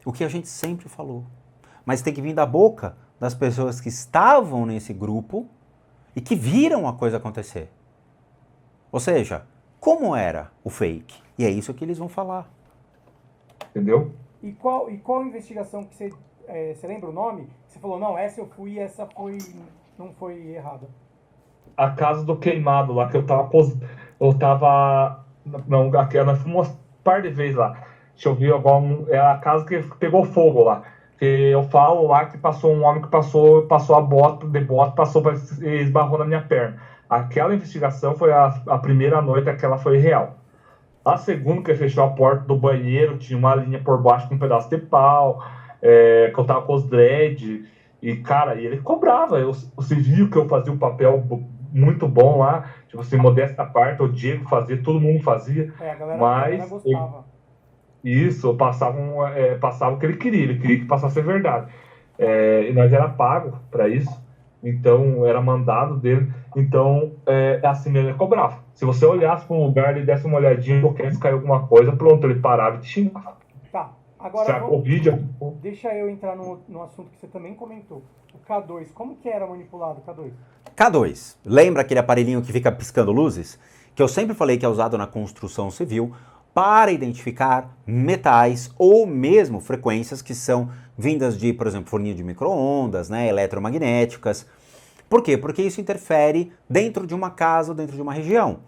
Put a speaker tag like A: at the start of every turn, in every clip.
A: O que a gente sempre falou. Mas tem que vir da boca das pessoas que estavam nesse grupo e que viram a coisa acontecer. Ou seja, como era o fake? E é isso que eles vão falar.
B: Entendeu?
C: E qual investigação que você lembra o nome? Você falou, não, essa eu fui e essa não foi errada.
B: A casa do queimado lá, que eu tava, não, aqui, nós fomos um par de vezes lá. Deixa eu ver agora, é a casa que pegou fogo lá. Que eu falo lá que passou um homem que passou a bota, passou, esbarrou na minha perna. Aquela investigação foi a primeira noite, aquela foi real. A segunda, que fechou a porta do banheiro, tinha uma linha por baixo com um pedaço de pau, que eu tava com os dread, e, cara, e ele cobrava. Você viu que eu fazia um papel muito bom lá, tipo assim, modesta parte, o Diego fazia, todo mundo fazia,
C: A galera
B: mas
C: gostava.
B: isso, passava o que ele queria que passasse a verdade. E nós era pago para isso, então era mandado dele. Então, assim mesmo, ele cobrava. Se você olhasse para um lugar, ele desse uma olhadinha, qualquer se caiu alguma coisa, pronto, ele parava e te xingava.
C: Tá,
B: Se
C: agora
B: a
C: vamos,
B: Covid.
C: deixa eu entrar no assunto que você também comentou. O K2, como que era manipulado o K2?
A: K2, lembra aquele aparelhinho que fica piscando luzes? Que eu sempre falei que é usado na construção civil para identificar metais ou mesmo frequências que são vindas de, por exemplo, forninha de micro-ondas, né, eletromagnéticas. Por quê? Porque isso interfere dentro de uma casa ou dentro de uma região.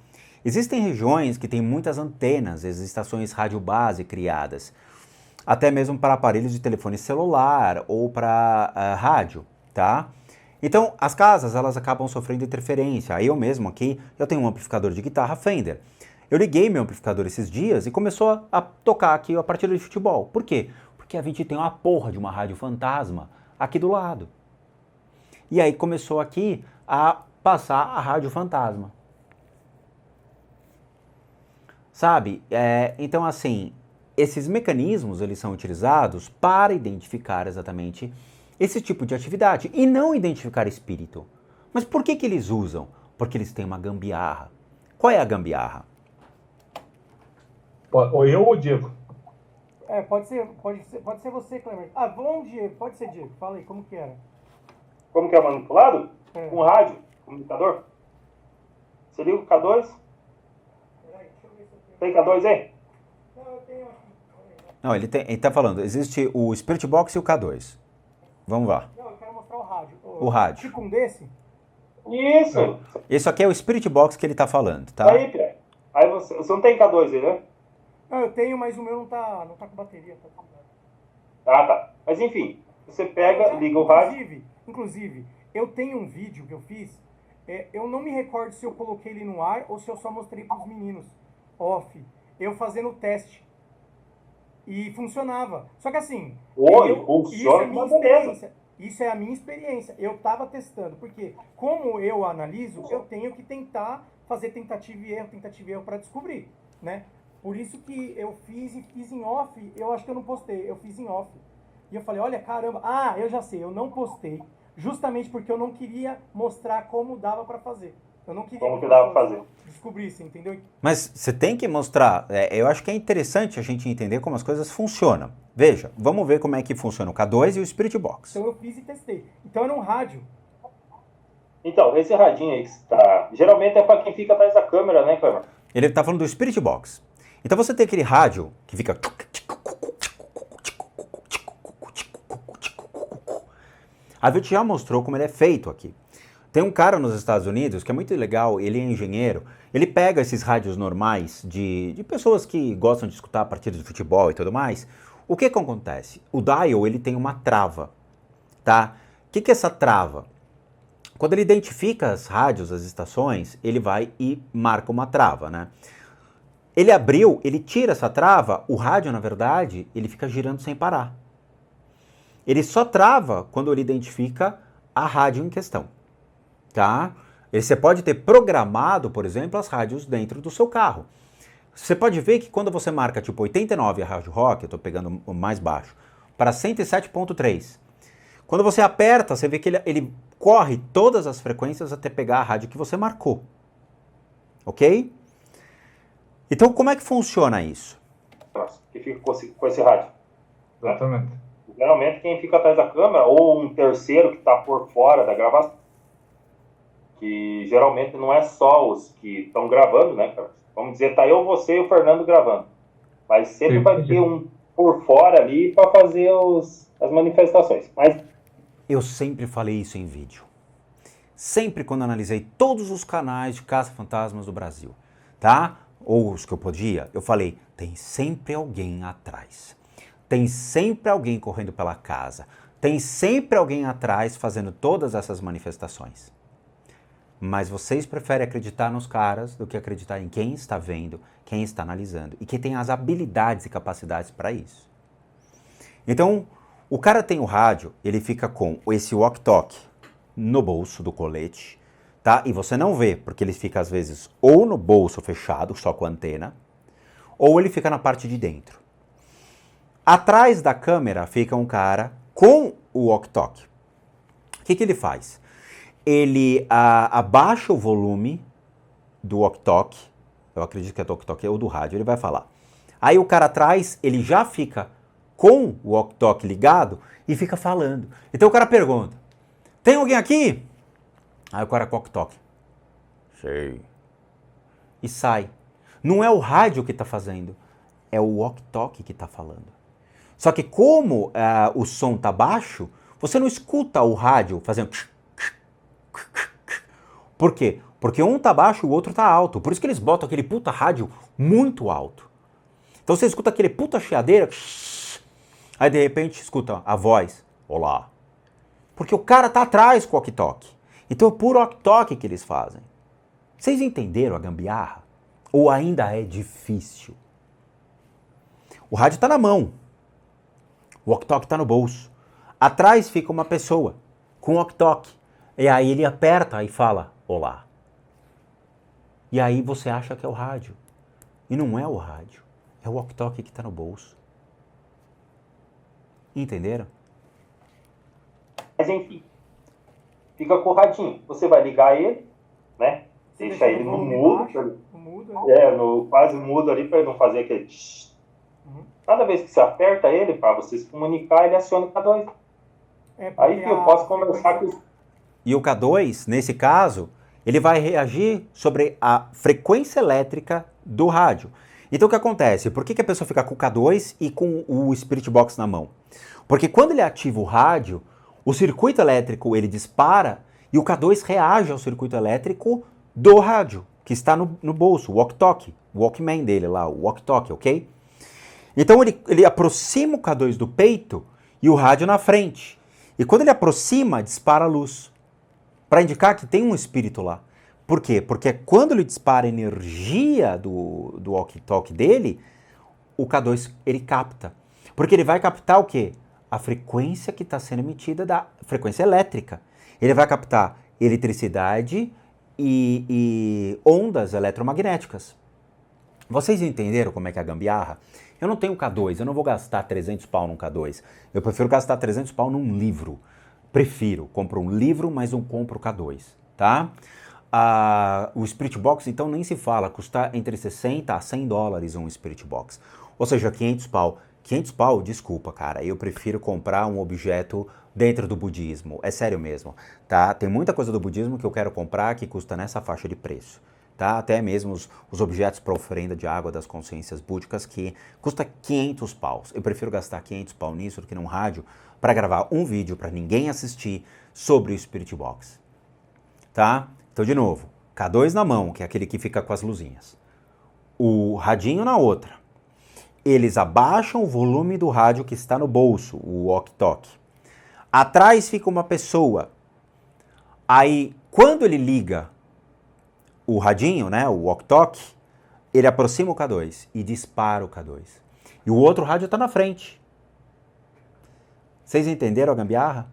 A: Existem regiões que têm muitas antenas, as estações rádio base criadas, até mesmo para aparelhos de telefone celular ou para rádio, tá? Então, as casas, elas acabam sofrendo interferência. Aí eu mesmo aqui, eu tenho um amplificador de guitarra Fender. Eu liguei meu amplificador esses dias e começou a tocar aqui a partida de futebol. Por quê? Porque a gente tem uma porra de uma rádio fantasma aqui do lado. E aí começou aqui a passar a rádio fantasma. Sabe? Então, assim, esses mecanismos, eles são utilizados para identificar exatamente esse tipo de atividade e não identificar espírito. Mas por que eles usam? Porque eles têm uma gambiarra. Qual é a gambiarra?
B: Ou eu ou o Diego.
C: Pode ser você, Clemer. Ah, vamos, Diego, pode ser Diego. Fala aí, como que era?
D: Como que é manipulado?
C: É.
D: Com rádio, comunicador. Você liga o K2?
C: Peraí, deixa eu ver se eu tenho.
D: Tem K2 aí?
C: Não, eu tenho aqui.
A: Não, ele tá falando, existe o Spirit Box e o K2. Vamos lá.
C: Não, eu quero mostrar o rádio.
A: O rádio.
C: Tipo um desse?
D: Isso!
A: Esse aqui é o Spirit Box que ele tá falando, tá?
D: Aí, Pierre. Aí você não tem K2 aí, né?
C: Não, eu tenho, mas o meu não tá com bateria. Tá tudo bem.
D: Ah, tá. Mas enfim, você pega, liga o rádio.
C: Inclusive, eu tenho um vídeo que eu fiz. Eu não me recordo se eu coloquei ele no ar ou se eu só mostrei pros meninos off. Eu fazendo o teste. E funcionava. Só que assim,
D: Funciona
C: isso é minha
D: uma beleza.
C: experiência. Isso é a minha experiência. Eu tava testando, porque como eu analiso, eu tenho que tentar fazer tentativa e erro para descobrir, né? Por isso que eu fiz em off, eu acho que eu não postei, eu fiz em off. E eu falei, olha, caramba, eu já sei, eu não postei, justamente porque eu não queria mostrar como dava para fazer. Eu não queria
D: Como que dava pra fazer.
C: descobrisse, entendeu?
A: Mas você tem que mostrar, eu acho que é interessante a gente entender como as coisas funcionam. Veja, vamos ver como é que funciona o K2 e o Spirit Box.
C: Então eu fiz e testei. Então era um rádio.
D: Então, esse radinho aí que está. Geralmente é para quem fica atrás da câmera, né, Cleber?
A: Ele tá falando do Spirit Box. Então você tem aquele rádio que fica... A gente já mostrou como ele é feito aqui. Tem um cara nos Estados Unidos que é muito legal, ele é engenheiro, ele pega esses rádios normais de pessoas que gostam de escutar partidas de futebol e tudo mais. O que acontece? O dial, ele tem uma trava, tá? O que é essa trava? Quando ele identifica as rádios, as estações, ele vai e marca uma trava, né? Ele abriu, ele tira essa trava, o rádio, na verdade, ele fica girando sem parar. Ele só trava quando ele identifica a rádio em questão, tá? Você pode ter programado, por exemplo, as rádios dentro do seu carro. Você pode ver que quando você marca tipo 89 a rádio rock, eu estou pegando o mais baixo, para 107.3, quando você aperta, você vê que ele corre todas as frequências até pegar a rádio que você marcou. Ok? Então, como é que funciona isso?
D: Que fica com esse rádio.
B: Exatamente.
D: Geralmente quem fica atrás da câmera, ou um terceiro que está por fora da gravação, que geralmente não é só os que estão gravando, né, cara? Vamos dizer, tá eu, você e o Fernando gravando. Mas sempre vai ter um por fora ali para fazer as manifestações. Mas
A: Eu sempre falei isso em vídeo. Sempre quando analisei todos os canais de caça-fantasmas do Brasil, tá? Ou os que eu podia, eu falei, tem sempre alguém atrás. Tem sempre alguém correndo pela casa. Tem sempre alguém atrás fazendo todas essas manifestações. Mas vocês preferem acreditar nos caras do que acreditar em quem está vendo, quem está analisando e que tem as habilidades e capacidades para isso. Então, o cara tem o rádio, ele fica com esse walkie-talkie no bolso do colete, tá? E você não vê, porque ele fica às vezes ou no bolso fechado, só com a antena, ou ele fica na parte de dentro. Atrás da câmera fica um cara com o walkie-talkie. O que ele faz? Ele abaixa o volume do walkie-talkie, eu acredito que é do walkie-talkie ou do rádio, ele vai falar. Aí o cara atrás, ele já fica com o walkie-talkie ligado e fica falando. Então o cara pergunta, tem alguém aqui? Aí o cara com o walkie-talkie, sei. E sai. Não é o rádio que está fazendo, é o walkie-talkie que está falando. Só que como o som está baixo, você não escuta o rádio fazendo... Por quê? Porque um tá baixo e o outro tá alto. Por isso que eles botam aquele puta rádio muito alto. Então você escuta aquele puta chiadeira, aí de repente escuta a voz, olá. Porque o cara tá atrás com o walkie-talkie. Então é por walkie-talkie que eles fazem. Vocês entenderam a gambiarra? Ou ainda é difícil? O rádio tá na mão. O walkie-talkie tá no bolso. Atrás fica uma pessoa com o walkie-talkie. E aí ele aperta e fala, olá. E aí você acha que é o rádio. E não é o rádio. É o walkie-talkie que está no bolso. Entenderam?
D: Mas enfim, fica com o radinho. Você vai ligar ele, né? Deixa ele no mudo. Quase mudo ali para ele não fazer aquele... Cada vez que você aperta ele, para você se comunicar, ele aciona o K2. Aí eu posso conversar com...
A: E o K2, nesse caso, ele vai reagir sobre a frequência elétrica do rádio. Então o que acontece? Por que a pessoa fica com o K2 e com o Spirit Box na mão? Porque quando ele ativa o rádio, o circuito elétrico ele dispara e o K2 reage ao circuito elétrico do rádio, que está no bolso, o walkie-talkie, o Walkman dele lá, o walkie-talkie, ok? Então ele aproxima o K2 do peito e o rádio na frente. E quando ele aproxima, dispara a luz, para indicar que tem um espírito lá. Por quê? Porque quando ele dispara a energia do walkie-talkie dele, o K2 ele capta. Porque ele vai captar o quê? A frequência que está sendo emitida da frequência elétrica. Ele vai captar eletricidade e ondas eletromagnéticas. Vocês entenderam como é que é a gambiarra? Eu não tenho K2, eu não vou gastar 300 pau num K2. Eu prefiro gastar 300 pau num livro. Prefiro, compro um livro, mas não compro K2, tá? O Spirit Box, então, nem se fala, custa entre 60 a 100 dólares um Spirit Box. Ou seja, 500 pau. 500 pau, desculpa, cara, eu prefiro comprar um objeto dentro do budismo. É sério mesmo, tá? Tem muita coisa do budismo que eu quero comprar que custa nessa faixa de preço. Tá? Até mesmo os objetos para oferenda de água das consciências búdicas que custa 500 paus. Eu prefiro gastar 500 pau nisso do que num rádio para gravar um vídeo para ninguém assistir sobre o Spirit Box. Tá? Então, de novo, K2 na mão, que é aquele que fica com as luzinhas. O radinho na outra. Eles abaixam o volume do rádio que está no bolso, o walkie-talkie. Atrás fica uma pessoa. Aí, quando ele liga o radinho, né, o walkie-talkie, ele aproxima o K2 e dispara o K2. E o outro rádio está na frente. Vocês entenderam a gambiarra?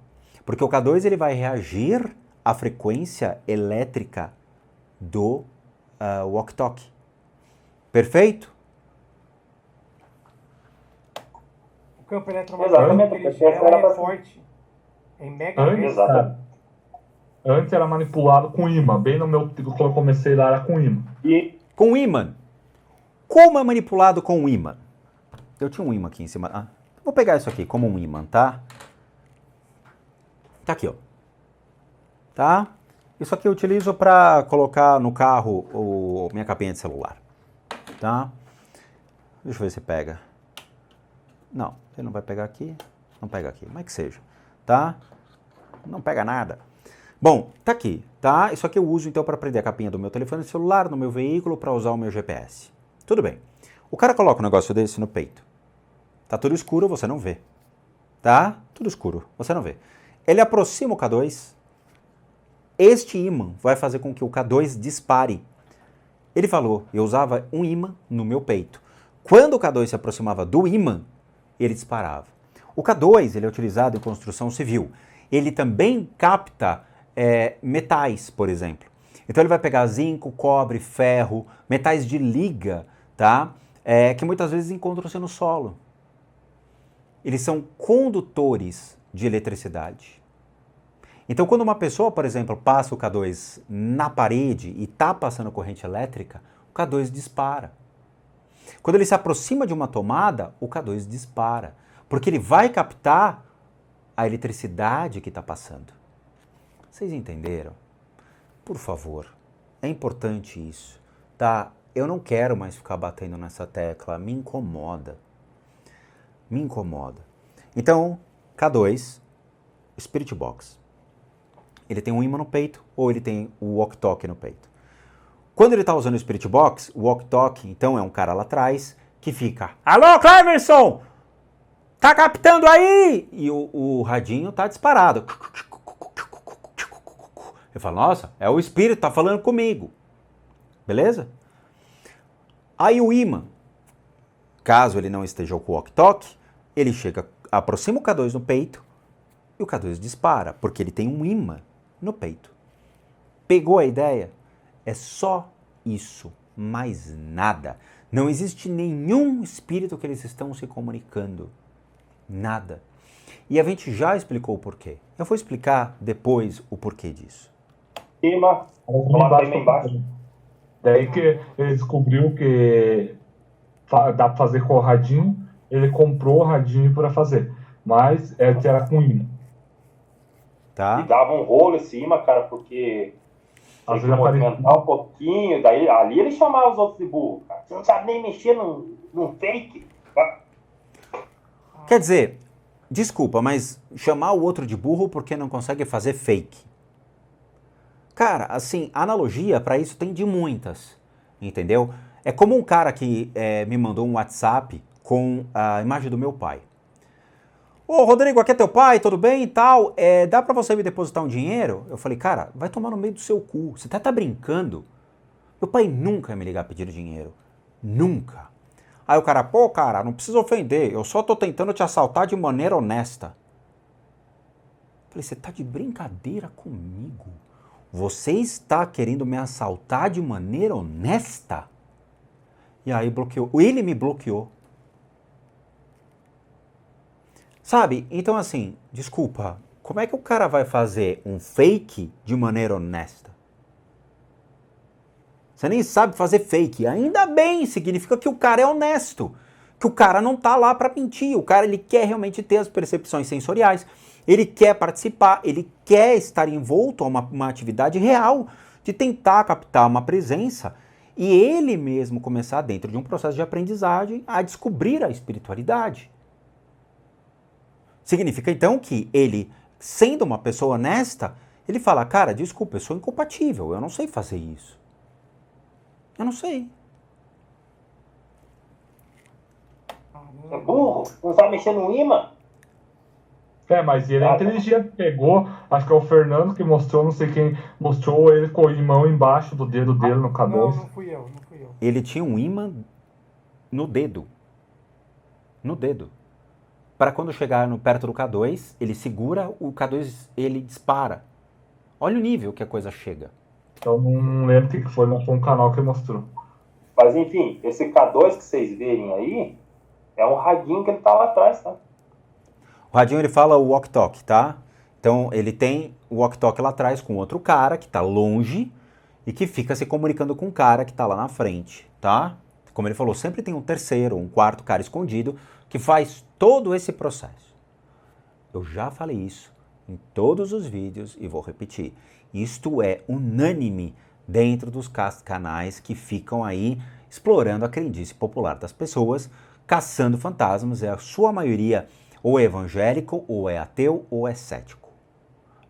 A: Porque o K2 ele vai reagir à frequência elétrica do walkie-talkie. Perfeito?
C: O campo eletromagnético que ele gera é forte. É mega
B: grande. Antes era manipulado com imã. Bem no meu... Quando eu comecei lá era com imã.
A: Com imã. Como é manipulado com imã? Eu tinha um imã aqui em cima. Vou pegar isso aqui como um ímã, tá? Tá aqui, ó. Tá? Isso aqui eu utilizo para colocar no carro minha capinha de celular. Tá? Deixa eu ver se pega. Não, ele não vai pegar aqui. Não pega aqui, mas que seja. Tá? Não pega nada. Bom, tá aqui, tá? Isso aqui eu uso então para prender a capinha do meu telefone celular no meu veículo para usar o meu GPS. Tudo bem. O cara coloca um negócio desse no peito. Tá tudo escuro, você não vê. Tá? Tudo escuro, você não vê. Ele aproxima o K2. Este ímã vai fazer com que o K2 dispare. Ele falou, eu usava um ímã no meu peito. Quando o K2 se aproximava do ímã, ele disparava. O K2 ele é utilizado em construção civil. Ele também capta metais, por exemplo. Então ele vai pegar zinco, cobre, ferro, metais de liga, tá? Que muitas vezes encontram-se no solo. Eles são condutores de eletricidade. Então, quando uma pessoa, por exemplo, passa o K2 na parede e está passando corrente elétrica, o K2 dispara. Quando ele se aproxima de uma tomada, o K2 dispara, porque ele vai captar a eletricidade que está passando. Vocês entenderam? Por favor, é importante isso, tá? Eu não quero mais ficar batendo nessa tecla, me incomoda. Me incomoda. Então, K2, Spirit Box. Ele tem um ímã no peito ou ele tem o walkie-talkie no peito. Quando ele está usando o Spirit Box, o walkie-talkie, então, é um cara lá atrás que fica: alô, Cleverson! Tá captando aí? E o radinho tá disparado. Eu falo, nossa, é o espírito, tá falando comigo. Beleza? Aí o ímã, caso ele não esteja com o walkie-talkie, ele chega, aproxima o K2 no peito e o K2 dispara, porque ele tem um ímã no peito. Pegou a ideia? É só isso, mais nada. Não existe nenhum espírito que eles estão se comunicando. Nada. E a gente já explicou o porquê. Eu vou explicar depois o porquê disso.
D: Cima, embaixo.
B: Daí que ele descobriu que dá para fazer com o radinho, ele comprou o radinho para fazer. Mas era com ímã.
A: Tá?
D: E dava um rolo em cima, cara, porque
B: às
D: tem que movimentar um pouquinho. Daí, ali ele chamava os outros de burro, cara. Você não sabe nem mexer num fake.
A: Quer dizer, desculpa, mas chamar o outro de burro porque não consegue fazer fake. Cara, assim, analogia para isso tem de muitas, entendeu? É como um cara que me mandou um WhatsApp com a imagem do meu pai. Ô, Rodrigo, aqui é teu pai, tudo bem e tal? Dá pra você me depositar um dinheiro? Eu falei, cara, vai tomar no meio do seu cu. Você tá brincando? Meu pai nunca ia me ligar pedindo dinheiro. Nunca. Aí o cara, pô, cara, não precisa ofender. Eu só tô tentando te assaltar de maneira honesta. Eu falei, você tá de brincadeira comigo? Você está querendo me assaltar de maneira honesta? E aí bloqueou. Ele me bloqueou. Sabe? Então assim, desculpa, como é que o cara vai fazer um fake de maneira honesta? Você nem sabe fazer fake. Ainda bem, significa que o cara é honesto. Que o cara não tá lá para mentir. O cara, ele quer realmente ter as percepções sensoriais. Ele quer participar, ele quer estar envolto a uma atividade real de tentar captar uma presença e ele mesmo começar dentro de um processo de aprendizagem a descobrir a espiritualidade. Significa então que ele, sendo uma pessoa honesta, ele fala, cara, desculpa, eu sou incompatível, eu não sei fazer isso. Eu não sei.
D: É burro, não sabe mexer no imã.
B: Mas ele é inteligente, pegou, acho que é o Fernando que mostrou, não sei quem, mostrou ele com o imã embaixo do dedo dele no K2.
C: Não fui eu.
A: Ele tinha um imã no dedo. No dedo. Para quando chegar perto do K2, ele segura, o K2 ele dispara. Olha o nível que a coisa chega.
B: Eu não lembro o que foi, mas foi um canal que mostrou.
D: Mas enfim, esse K2 que vocês verem aí, é um radinho que ele tá lá atrás, tá?
A: O radinho ele fala o walkie-talkie, tá? Então ele tem o walkie-talkie lá atrás com outro cara que tá longe e que fica se comunicando com o cara que tá lá na frente, tá? Como ele falou, sempre tem um terceiro, um quarto cara escondido que faz todo esse processo. Eu já falei isso em todos os vídeos e vou repetir. Isto é unânime dentro dos canais que ficam aí explorando a crendice popular das pessoas, caçando fantasmas. É a sua maioria ou é evangélico, ou é ateu, ou é cético.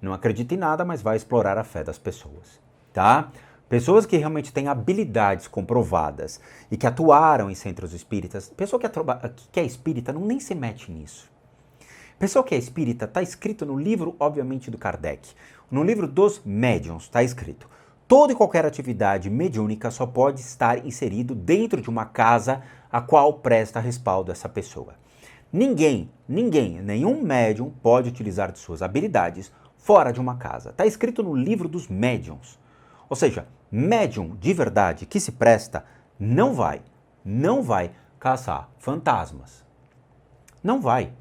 A: Não acredita em nada, mas vai explorar a fé das pessoas, tá? Pessoas que realmente têm habilidades comprovadas e que atuaram em centros espíritas. Pessoa que é espírita nem se mete nisso. Pessoa que é espírita, está escrito no livro, obviamente, do Kardec. No livro dos médiuns, está escrito: toda e qualquer atividade mediúnica só pode estar inserido dentro de uma casa a qual presta respaldo a essa pessoa. Nenhum médium pode utilizar de suas habilidades fora de uma casa. Está escrito no livro dos médiuns. Ou seja, médium de verdade que se presta não vai caçar fantasmas. Não vai.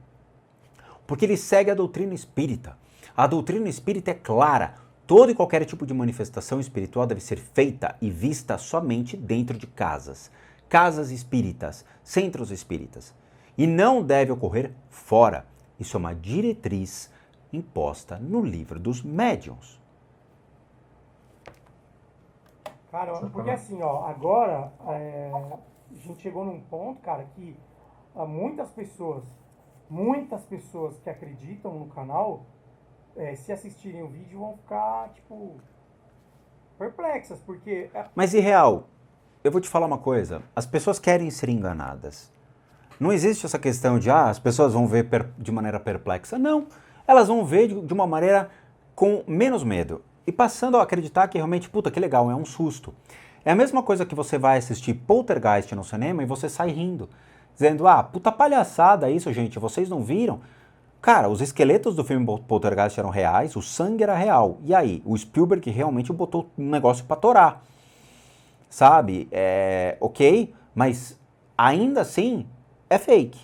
A: Porque ele segue a doutrina espírita. A doutrina espírita é clara. Todo e qualquer tipo de manifestação espiritual deve ser feita e vista somente dentro de casas. Casas espíritas, centros espíritas. E não deve ocorrer fora. Isso é uma diretriz imposta no livro dos médiuns.
C: Cara, porque assim, ó, agora a gente chegou num ponto, cara, que muitas pessoas que acreditam no canal, se assistirem o vídeo, vão ficar, tipo, perplexas, porque...
A: Mas, irreal, eu vou te falar uma coisa. As pessoas querem ser enganadas. Não existe essa questão de, as pessoas vão ver de maneira perplexa. Não, elas vão ver de uma maneira com menos medo. E passando a acreditar que realmente, puta, que legal, é um susto. É a mesma coisa que você vai assistir Poltergeist no cinema e você sai rindo. Dizendo, puta palhaçada isso, gente, vocês não viram? Cara, os esqueletos do filme Poltergeist eram reais, o sangue era real. E aí, o Spielberg realmente botou um negócio pra torar. Sabe? Ok, mas ainda assim é fake.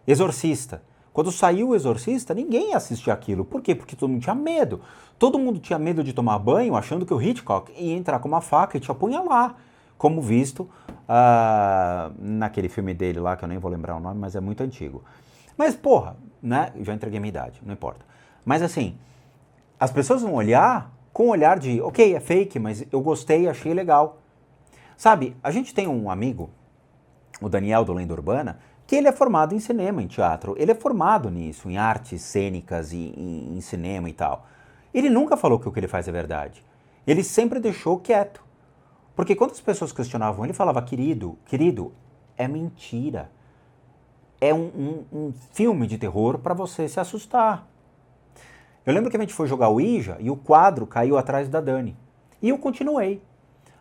A: Exorcista. Quando saiu o Exorcista, ninguém assistia aquilo. Por quê? Porque todo mundo tinha medo. Todo mundo tinha medo de tomar banho, achando que o Hitchcock ia entrar com uma faca e te apunhalar. Como visto naquele filme dele lá, que eu nem vou lembrar o nome, mas é muito antigo. Mas, porra, né? Eu já entreguei minha idade, não importa. Mas assim, as pessoas vão olhar com o olhar de, ok, é fake, mas eu gostei, achei legal. Sabe, a gente tem um amigo, o Daniel do Lenda Urbana, que ele é formado em cinema, em teatro. Ele é formado nisso, em artes cênicas e em cinema e tal. Ele nunca falou que o que ele faz é verdade. Ele sempre deixou quieto. Porque quando as pessoas questionavam, ele falava, querido, é mentira. É um filme de terror para você se assustar. Eu lembro que a gente foi jogar Ouija e o quadro caiu atrás da Dani. E eu continuei.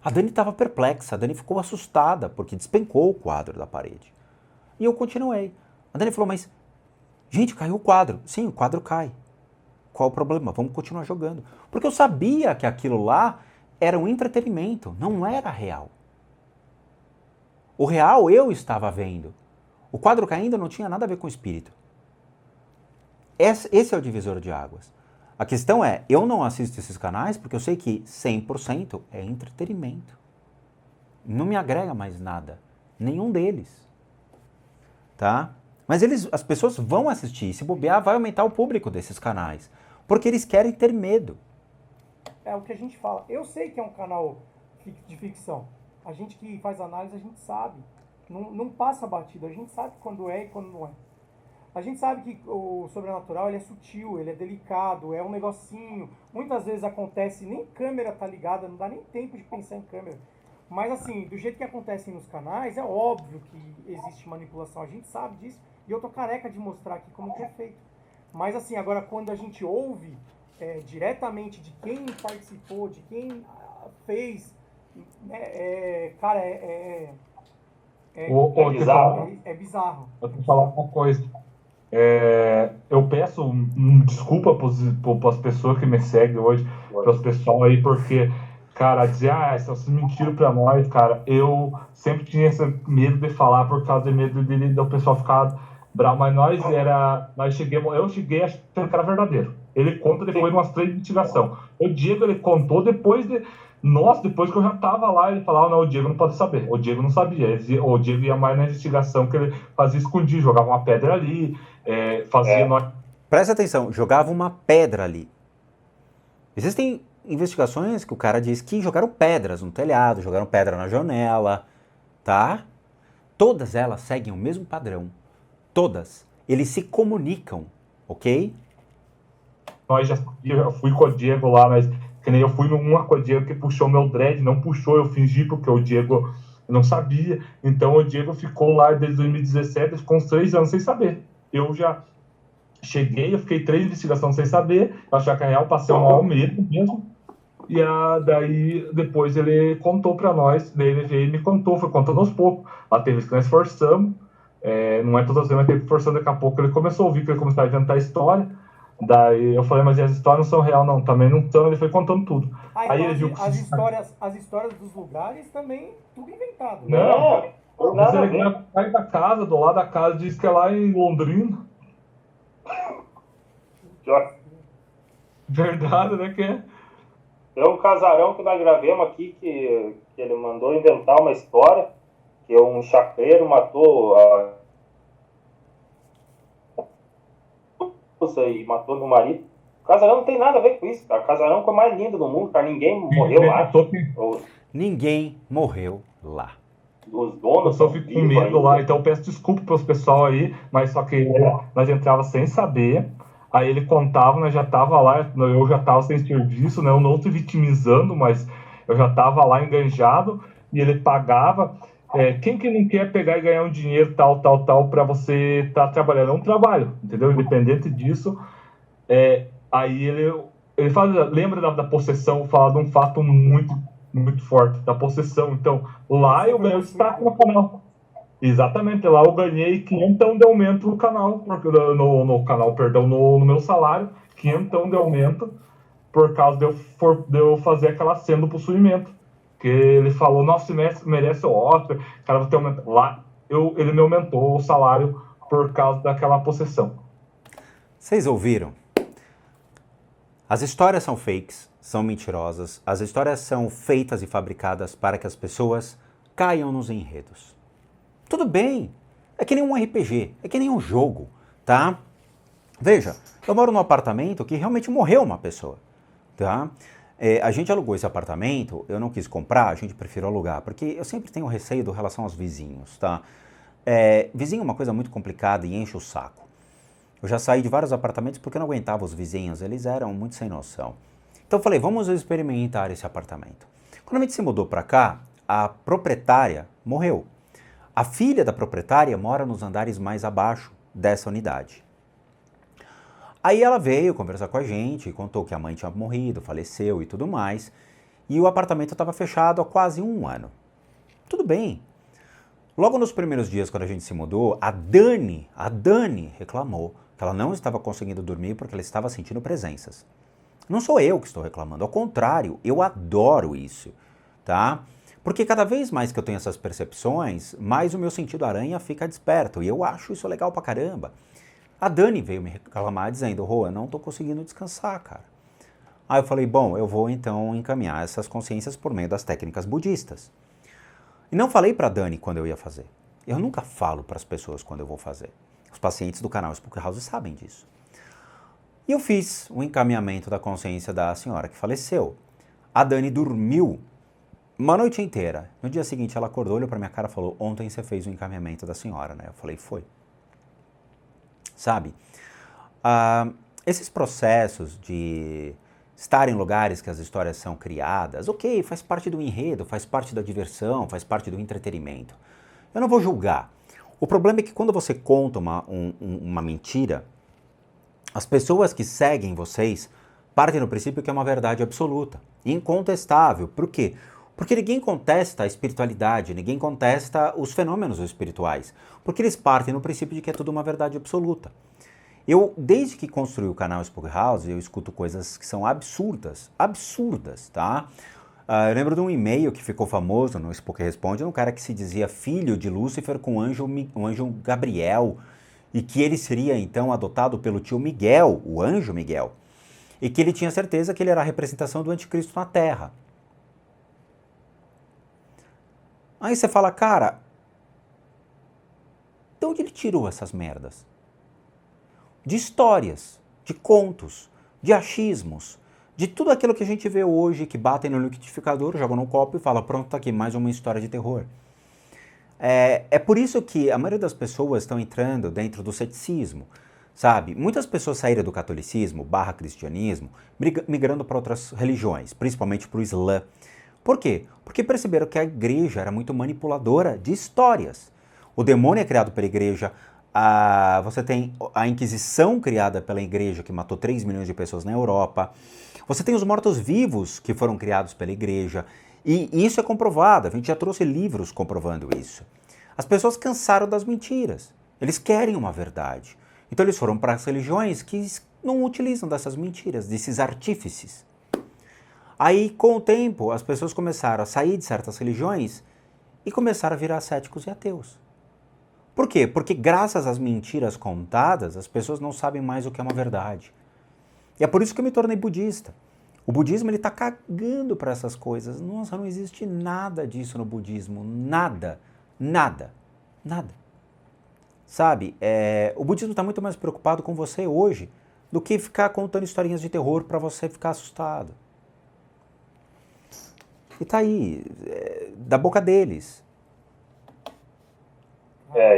A: A Dani estava perplexa, a Dani ficou assustada, porque despencou o quadro da parede. E eu continuei. A Dani falou, mas, gente, caiu o quadro. Sim, o quadro cai. Qual o problema? Vamos continuar jogando. Porque eu sabia que aquilo lá era um entretenimento, não era real. O real eu estava vendo. O quadro caindo não tinha nada a ver com o espírito. Esse é o divisor de águas. A questão é, eu não assisto esses canais porque eu sei que 100% é entretenimento. Não me agrega mais nada. Nenhum deles. Tá? Mas as pessoas vão assistir. Se bobear, vai aumentar o público desses canais. Porque eles querem ter medo.
C: É o que a gente fala. Eu sei que é um canal de ficção. A gente que faz análise, a gente sabe. Não passa batido. A gente sabe quando é e quando não é. A gente sabe que o sobrenatural ele é sutil, ele é delicado, é um negocinho. Muitas vezes acontece, nem câmera tá ligada, não dá nem tempo de pensar em câmera. Mas assim, do jeito que acontece nos canais, é óbvio que existe manipulação. A gente sabe disso e eu tô careca de mostrar aqui como que é feito. Mas assim, agora quando a gente ouve diretamente de quem participou, de quem fez, cara, é
B: bizarro.
C: É bizarro.
B: Eu tenho que falar uma coisa. Eu peço desculpa para as pessoas que me seguem hoje, para os pessoal aí, porque, cara, dizer, essas mentiram para nós, cara, eu sempre tinha esse medo de falar por causa do medo do pessoal ficar bravo, mas eu cheguei achando que era verdadeiro. Ele conta depois de umas 3 investigações. O Diego, ele contou depois de... Nossa, depois que eu já tava lá, ele falava, não, o Diego não pode saber. O Diego não sabia. O Diego ia mais na investigação, que ele fazia escondido, jogava uma pedra ali, fazia...
A: Presta atenção, jogava uma pedra ali. Existem investigações que o cara diz que jogaram pedras no telhado, jogaram pedra na janela, tá? Todas elas seguem o mesmo padrão. Todas. Eles se comunicam, ok?
B: Eu fui com o Diego lá, mas que nem eu fui numa com o Diego que puxou meu dread, não puxou, eu fingi porque o Diego não sabia. Então o Diego ficou lá desde 2017, ficou uns 3 anos sem saber. Eu já cheguei, eu fiquei 3 investigações sem saber, achar que a real passei um mal mesmo. E daí depois ele contou pra nós, daí ele veio e me contou, foi contando aos poucos. Lá teve que nós forçamos, não é todas as vezes, mas teve forçando, daqui a pouco ele começou a ouvir, que ele começou a inventar história. Daí eu falei, mas as histórias não são real, não, também não são, ele foi contando tudo.
C: Aí
B: Aí
C: então
B: ele viu que...
C: as histórias dos lugares também, tudo inventado.
B: Não,
D: nada
B: mas ele sai da casa, do lado da casa, diz que é lá em Londrina. Verdade, né, que é?
D: Tem um casarão que nós gravemos aqui que ele mandou inventar uma história que um chacreiro matou a e matou meu marido. O casarão não tem nada a ver com isso, cara. O casarão foi o mais lindo do mundo, cara. Ninguém morreu lá.
A: Ninguém morreu lá.
D: Os donos
B: eu só fico com medo lá, então eu peço desculpa pros pessoal aí, mas só que nós entrava sem saber. Aí ele contava, nós já tava lá, eu já tava sem serviço, né? Eu não tô vitimizando, mas eu já tava lá enganjado e ele pagava. Quem que não quer pegar e ganhar um dinheiro tal, pra você estar trabalhando? É um trabalho, entendeu? Independente disso. Aí ele fala, lembra da possessão, fala de um fato muito, muito forte, da possessão. Então, lá eu ganhei destaque no canal. Exatamente, lá eu ganhei 500 de aumento no canal, no meu salário, 500 de aumento, por causa de eu fazer aquela cena do possuimento. Que ele falou, nossa, merece o Oscar, cara, vou ter aumento. Lá, ele me aumentou o salário por causa daquela possessão.
A: Vocês ouviram? As histórias são fakes, são mentirosas, as histórias são feitas e fabricadas para que as pessoas caiam nos enredos. Tudo bem, é que nem um RPG, é que nem um jogo, tá? Veja, eu moro num apartamento que realmente morreu uma pessoa, tá? A gente alugou esse apartamento, eu não quis comprar, a gente preferiu alugar, porque eu sempre tenho receio do relação aos vizinhos, tá? Vizinho é uma coisa muito complicada e enche o saco. Eu já saí de vários apartamentos porque eu não aguentava os vizinhos, eles eram muito sem noção. Então eu falei, vamos experimentar esse apartamento. Quando a gente se mudou para cá, a proprietária morreu. A filha da proprietária mora nos andares mais abaixo dessa unidade. Aí ela veio conversar com a gente, contou que a mãe tinha morrido, faleceu e tudo mais, e o apartamento estava fechado há quase 1 ano. Tudo bem. Logo nos primeiros dias, quando a gente se mudou, a Dani reclamou que ela não estava conseguindo dormir porque ela estava sentindo presenças. Não sou eu que estou reclamando, ao contrário, eu adoro isso, tá? Porque cada vez mais que eu tenho essas percepções, mais o meu sentido aranha fica desperto, e eu acho isso legal pra caramba. A Dani veio me reclamar dizendo, Rô, eu não tô conseguindo descansar, cara. Aí eu falei, bom, eu vou então encaminhar essas consciências por meio das técnicas budistas. E não falei pra Dani quando eu ia fazer. Eu nunca falo para as pessoas quando eu vou fazer. Os pacientes do canal Spook House sabem disso. E eu fiz o encaminhamento da consciência da senhora que faleceu. A Dani dormiu uma noite inteira. No dia seguinte ela acordou, olhou pra minha cara e falou, ontem você fez o encaminhamento da senhora, né? Eu falei, foi. Sabe? Esses processos de estar em lugares que as histórias são criadas, ok, faz parte do enredo, faz parte da diversão, faz parte do entretenimento. Eu não vou julgar. O problema é que quando você conta uma mentira, as pessoas que seguem vocês partem do princípio que é uma verdade absoluta, incontestável. Por quê? Porque ninguém contesta a espiritualidade, ninguém contesta os fenômenos espirituais, porque eles partem no princípio de que é tudo uma verdade absoluta. Eu, desde que construí o canal Spook House, eu escuto coisas que são absurdas, tá? Eu lembro de um e-mail que ficou famoso no Spook Responde, um cara que se dizia filho de Lúcifer com o anjo Gabriel, e que ele seria então adotado pelo tio Miguel, o anjo Miguel. e que ele tinha certeza que ele era a representação do anticristo na Terra. Aí você fala, cara, de onde ele tirou essas merdas? De histórias, de contos, de achismos, de tudo aquilo que a gente vê hoje, que batem no liquidificador, jogam no copo e fala, pronto, tá aqui, mais uma história de terror. É por isso que a maioria das pessoas estão entrando dentro do ceticismo, sabe? Muitas pessoas saíram do catolicismo, /cristianismo, migrando para outras religiões, principalmente para o Islã. Por quê? Porque perceberam que a igreja era muito manipuladora de histórias. O demônio é criado pela igreja, você tem a Inquisição criada pela igreja, que matou 3 milhões de pessoas na Europa. Você tem os mortos-vivos que foram criados pela igreja. E isso é comprovado, a gente já trouxe livros comprovando isso. As pessoas cansaram das mentiras, eles querem uma verdade. Então eles foram para as religiões que não utilizam dessas mentiras, desses artífices. Aí, com o tempo, as pessoas começaram a sair de certas religiões e começaram a virar céticos e ateus. Por quê? Porque graças às mentiras contadas, as pessoas não sabem mais o que é uma verdade. E é por isso que eu me tornei budista. O budismo ele está cagando para essas coisas. Nossa, não existe nada disso no budismo. Nada. Nada. Nada. Sabe? O budismo está muito mais preocupado com você hoje do que ficar contando historinhas de terror para você ficar assustado. E tá aí, da boca deles.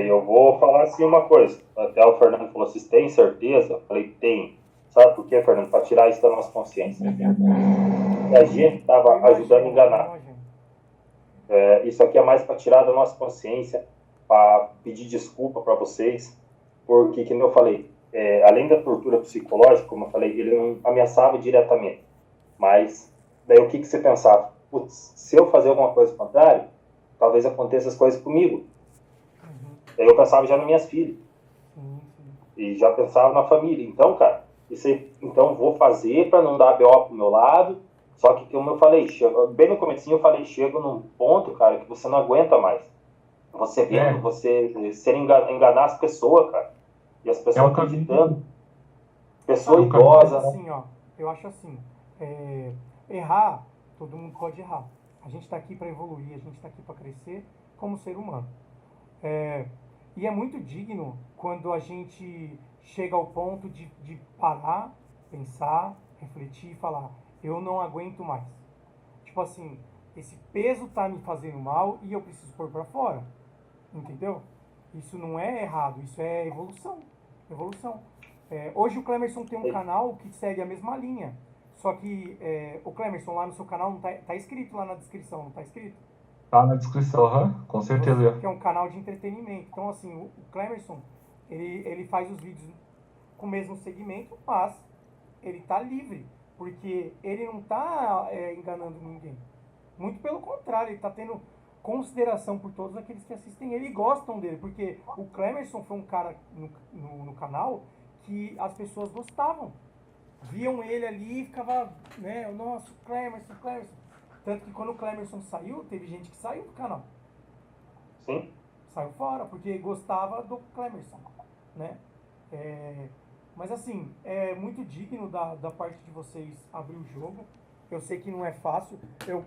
D: Eu vou falar assim uma coisa. Até o Fernando falou, vocês têm certeza? Eu falei, tem. Sabe por quê, Fernando? Para tirar isso da nossa consciência. E a gente estava ajudando a enganar. Isso aqui é mais para tirar da nossa consciência, para pedir desculpa para vocês, porque, como eu falei, além da tortura psicológica, como eu falei, ele não ameaçava diretamente. Mas, daí o que você pensava? Putz, se eu fazer alguma coisa contrária, talvez aconteça as coisas comigo. Daí eu pensava já nas minhas filhas. E já pensava na família. Então, cara, então vou fazer para não dar BO pro meu lado. Só que, como eu falei, bem no comecinho eu falei, chega num ponto, cara, que você não aguenta mais. Você vendo, você enganar as pessoas, cara. E as pessoas acreditando. Pessoa idosa.
C: Assim, ó, eu acho assim, errar, todo mundo pode errar. A gente está aqui para evoluir, a gente está aqui para crescer como ser humano. E é muito digno quando a gente chega ao ponto de parar, pensar, refletir e falar, eu não aguento mais. Tipo assim, esse peso tá me fazendo mal e eu preciso pôr para fora. Entendeu? Isso não é errado, isso é evolução. Evolução. Hoje o Clemerson tem um canal que segue a mesma linha. Só que o Clemerson lá no seu canal não tá escrito lá na descrição, não tá escrito?
B: Tá na descrição, com certeza.
C: Que é um canal de entretenimento. Então, assim, o Clemerson, ele faz os vídeos com o mesmo segmento, mas ele tá livre, porque ele não tá enganando ninguém. Muito pelo contrário, ele tá tendo consideração por todos aqueles que assistem ele e gostam dele, porque o Clemerson foi um cara no canal que as pessoas gostavam. Viam ele ali e ficava, né, nossa, Clemerson. Tanto que quando o Clemerson saiu, teve gente que saiu do canal.
D: Sim.
C: Saiu fora, porque gostava do Clemerson, né? Mas assim, é muito digno da parte de vocês abrir o jogo. Eu sei que não é fácil.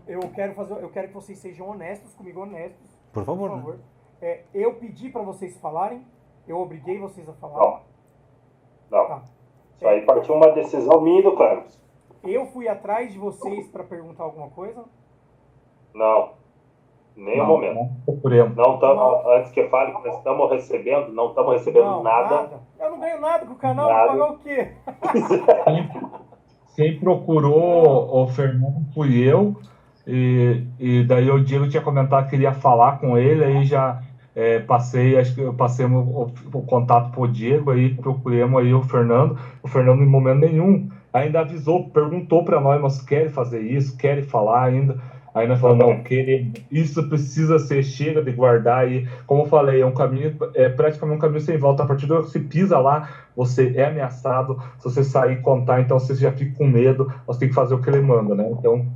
C: Eu quero que vocês sejam honestos comigo, honestos.
A: Por favor.
C: Né? Eu pedi para vocês falarem, eu obriguei vocês a falar.
D: Não.
C: Tá.
D: Isso aí partiu uma decisão minha do Clemerson.
C: Eu fui atrás de vocês para perguntar alguma coisa?
D: Não. Nenhum momento. Antes que fale que nós estamos recebendo, não estamos recebendo nada.
C: Eu não ganho nada com o canal,
D: nada.
C: vou pagar o quê?
B: Quem procurou o Fernando fui eu. E daí o Diego tinha comentado que queria falar com ele, aí já acho que eu passei o contato pro Diego, aí procuremos aí o Fernando em momento nenhum ainda avisou, perguntou para nós, mas querem fazer isso, querem falar ainda, aí nós falamos, não, isso precisa ser, chega de guardar, e como eu falei, é um caminho, praticamente um caminho sem volta, a partir do que você pisa lá, você é ameaçado, se você sair e contar, então você já fica com medo, você tem que fazer o que ele manda, né, então